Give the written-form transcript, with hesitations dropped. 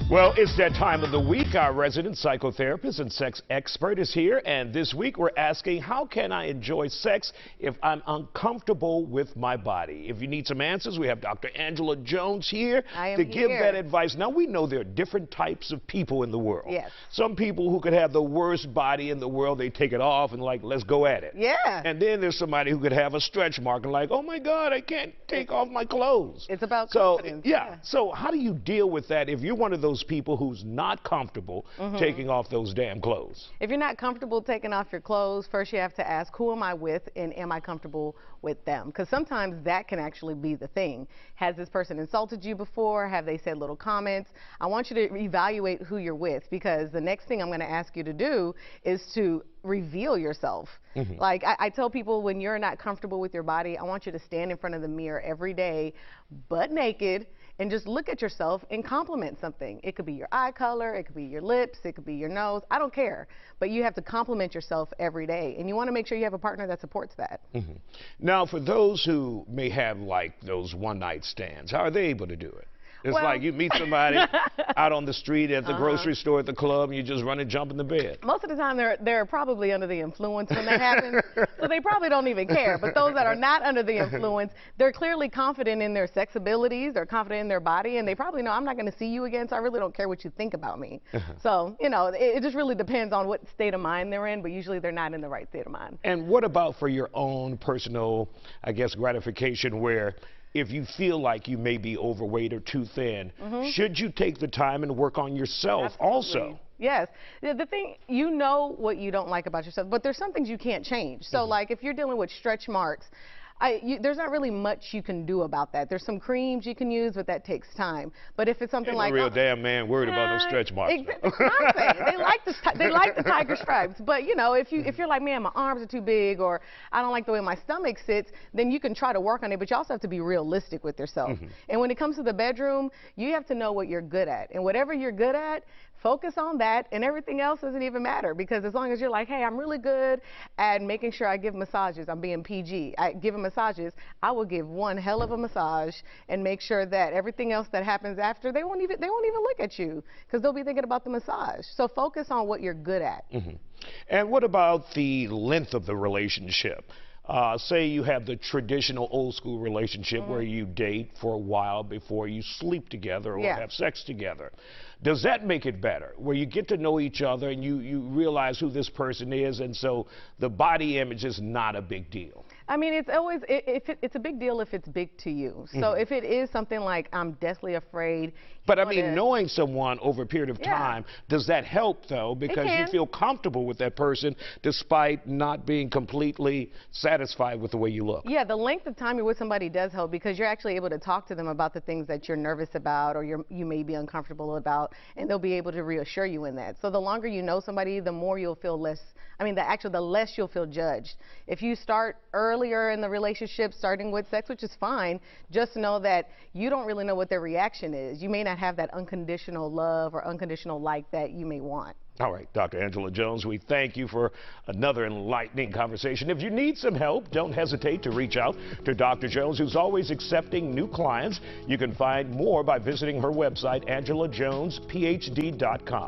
Well, it's that time of the week. Our resident psychotherapist and sex expert is here, and this week we're asking, how can I enjoy sex if I'm uncomfortable with my body? If you need some answers, we have Dr. Angela Jones here to give that advice. Now, we know there are different types of people in the world. Yes. Some people who could have the worst body in the world, they take it off and like, let's go at it. Yeah. And then there's somebody who could have a stretch mark and like, oh my God, I can't take off my clothes. It's about confidence. Yeah. So how do you deal with that if you're one of those people who's not comfortable taking off those damn clothes? If you're not comfortable taking off your clothes, first you have to ask, who am I with and am I comfortable with them? Because sometimes that can actually be the thing. Has this person insulted you before? Have they said little comments? I want you to evaluate who you're with, because the next thing I'm going to ask you to do is to reveal yourself. Like I tell people, when you're not comfortable with your body, I want you to stand in front of the mirror every day, butt naked, and just look at yourself and compliment something. It could be your eye color, it could be your lips, it could be your nose. I don't care. But you have to compliment yourself every day. And you want to make sure you have a partner that supports that. Now, for those who may have like those one-night stands, how are they able to do it? It's like you meet somebody out on the street, at the grocery store, at the club, and you just run and jump in the bed. Most of the time, they're probably under the influence when that happens, so they probably don't even care. But those that are not under the influence, they're clearly confident in their sex abilities, they're confident in their body, and they probably know, I'm not going to see you again, so I really don't care what you think about me. So, you know, it just really depends on what state of mind they're in, but usually they're not in the right state of mind. And what about for your own personal, I guess, gratification, where if you feel like you may be overweight or too thin, should you take the time and work on yourself also? Yes. The thing, you know what you don't like about yourself, but there's some things you can't change. So like if you're dealing with stretch marks, there's not really much you can do about that. There's some creams you can use, but that takes time. But if it's something like a real damn man worried about those stretch marks. They like the tiger stripes. But you know, if you're like, man, my arms are too big, or I don't like the way my stomach sits, then you can try to work on it. But you also have to be realistic with yourself. And when it comes to the bedroom, you have to know what you're good at, and whatever you're good at, focus on that, and everything else doesn't even matter, because as long as you're like, hey, I'm really good at making sure I give massages, I'm being PG, I give massages, I will give one hell of a massage and make sure that everything else that happens after, they won't even look at you, because they'll be thinking about the massage. So focus on what you're good at. And what about the length of the relationship? Say you have the traditional old school relationship where you date for a while before you sleep together or have sex together. Does that make it better, where you get to know each other and you realize who this person is, and so the body image is not a big deal? I mean, it's always, it's a big deal if it's big to you. So if it is something like, I'm deathly afraid. But I mean, knowing someone over a period of time, does that help though? Because you feel comfortable with that person despite not being completely satisfied with the way you look. Yeah, the length of time you're with somebody does help, because you're actually able to talk to them about the things that you're nervous about, or you may be uncomfortable about, and they'll be able to reassure you in that. So the longer you know somebody, the more you'll feel less, the less you'll feel judged. If you start earlier in the relationship, starting with sex, which is fine, just know that you don't really know what their reaction is. You may not have that unconditional love or unconditional like that you may want. All right, Dr. Angela Jones, we thank you for another enlightening conversation. If you need some help, don't hesitate to reach out to Dr. Jones, who's always accepting new clients. You can find more by visiting her website, AngelaJonesPhD.com.